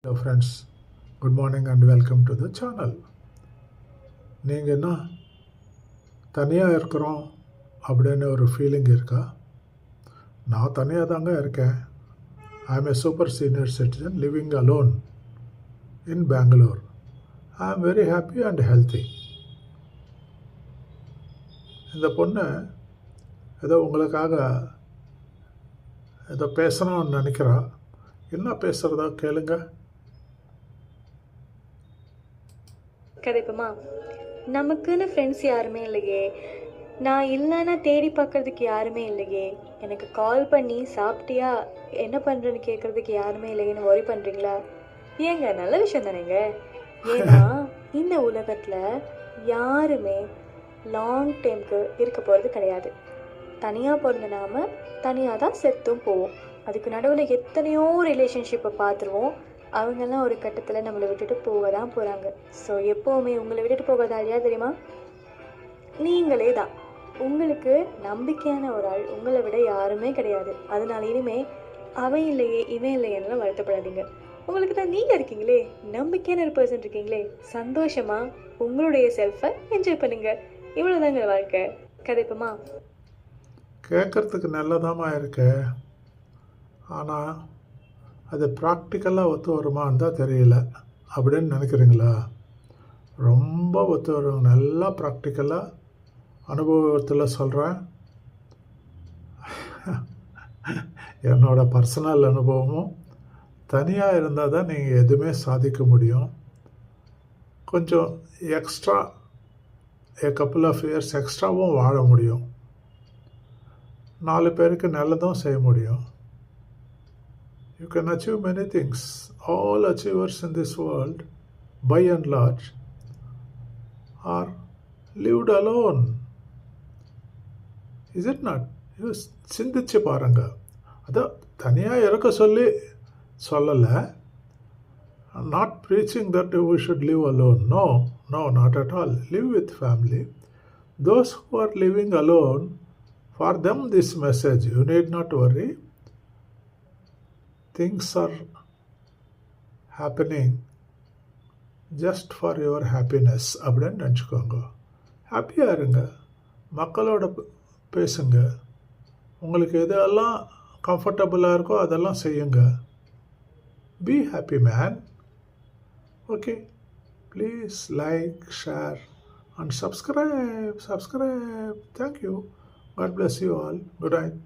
Hello friends, good morning and welcome to the channel. நீங்கள் என்ன தனியாக இருக்கிறோம் அப்படின்னு ஒரு ஃபீலிங் இருக்கா? நான் தனியாக தாங்க இருக்கேன். I am a super senior citizen living alone in Bangalore. I am very happy and healthy. இந்த பொண்ணு ஏதோ உங்களுக்காக ஏதோ பேசணும்னு நினைக்கிறா. என்ன பேசுகிறதா கேளுங்க. கதைப்பமா நமக்குன்னு ஃப்ரெண்ட்ஸ் யாருமே இல்லையே, நான் இல்லைன்னா தேடி பார்க்கறதுக்கு யாருமே இல்லையே, எனக்கு கால் பண்ணி சாப்பிட்டியா என்ன பண்ணுறேன்னு கேட்குறதுக்கு யாருமே இல்லையேன்னு worry பண்ணுறீங்களா? ஏங்க நல்ல விஷயம் தானேங்க. ஏன்னா இந்த உலகத்தில் யாருமே லாங் டைம்க்கு இருக்க போகிறது கிடையாது. தனியாக பிறந்த நாம தனியாக தான் செத்தும் போவோம். அதுக்கு நடுவில் எத்தனையோ ரிலேஷன்ஷிப்பை பார்த்துருவோம். அவங்கெல்லாம் ஒரு கட்டத்தில் நம்மளை விட்டுட்டு போக தான் போகிறாங்க. ஸோ எப்போவுமே உங்களை விட்டுட்டு போகாத ஆள் யார் தெரியுமா? நீங்களே தான். உங்களுக்கு நம்பிக்கையான ஒரு ஆள் உங்களை விட யாருமே கிடையாது. அதனால இனிமே அவன் இல்லையே இவன் இல்லையெல்லாம் வருத்தப்படாதீங்க. உங்களுக்கு தான் நீங்கள் இருக்கீங்களே, நம்பிக்கையான ஒரு பர்சன் இருக்கீங்களே, சந்தோஷமாக உங்களுடைய செல்ஃபை என்ஜாய் பண்ணுங்க. இவ்வளோதாங்க வாழ்க்கை. கதைப்பமா கேட்குறதுக்கு நல்லதாமா இருக்கு, ஆனால் அது ப்ராக்டிக்கலாக ஒத்து வருமான்னு தான் தெரியல அப்படின்னு நினைக்கிறீங்களா? ரொம்ப ஒத்து வரும். நல்லா ப்ராக்டிக்கலாக அனுபவத்தில் சொல்கிறேன். என்னோட பர்சனல் அனுபவமும் தனியாக இருந்தால் தான் நீங்கள் எதுவுமே சாதிக்க முடியும். கொஞ்சம் எக்ஸ்ட்ரா கப்புள் ஆஃப் இயர்ஸ் எக்ஸ்ட்ராவும் வாழ முடியும். 4 பேருக்கு நல்லதும் செய்ய முடியும். You can achieve many things. All achievers in this world, by and large, are lived alone. Is it not? You சிந்திச்சு பாருங்க. அதான் தனியாக இருக்க சொல்லலை. Not preaching that we should live alone. No, not at all. Live with family. Those who are living alone, for them this message, you need not worry. Things are happening just for your happiness அப்படின்னு நினச்சிக்கோங்க. ஹாப்பியாக இருங்க, மக்களோட பேசுங்க, உங்களுக்கு எதெல்லாம் கம்ஃபர்டபுளாக இருக்கோ அதெல்லாம் செய்யுங்க. Be happy man. Okay, please like, share and subscribe. Thank you. God bless you all. Good night.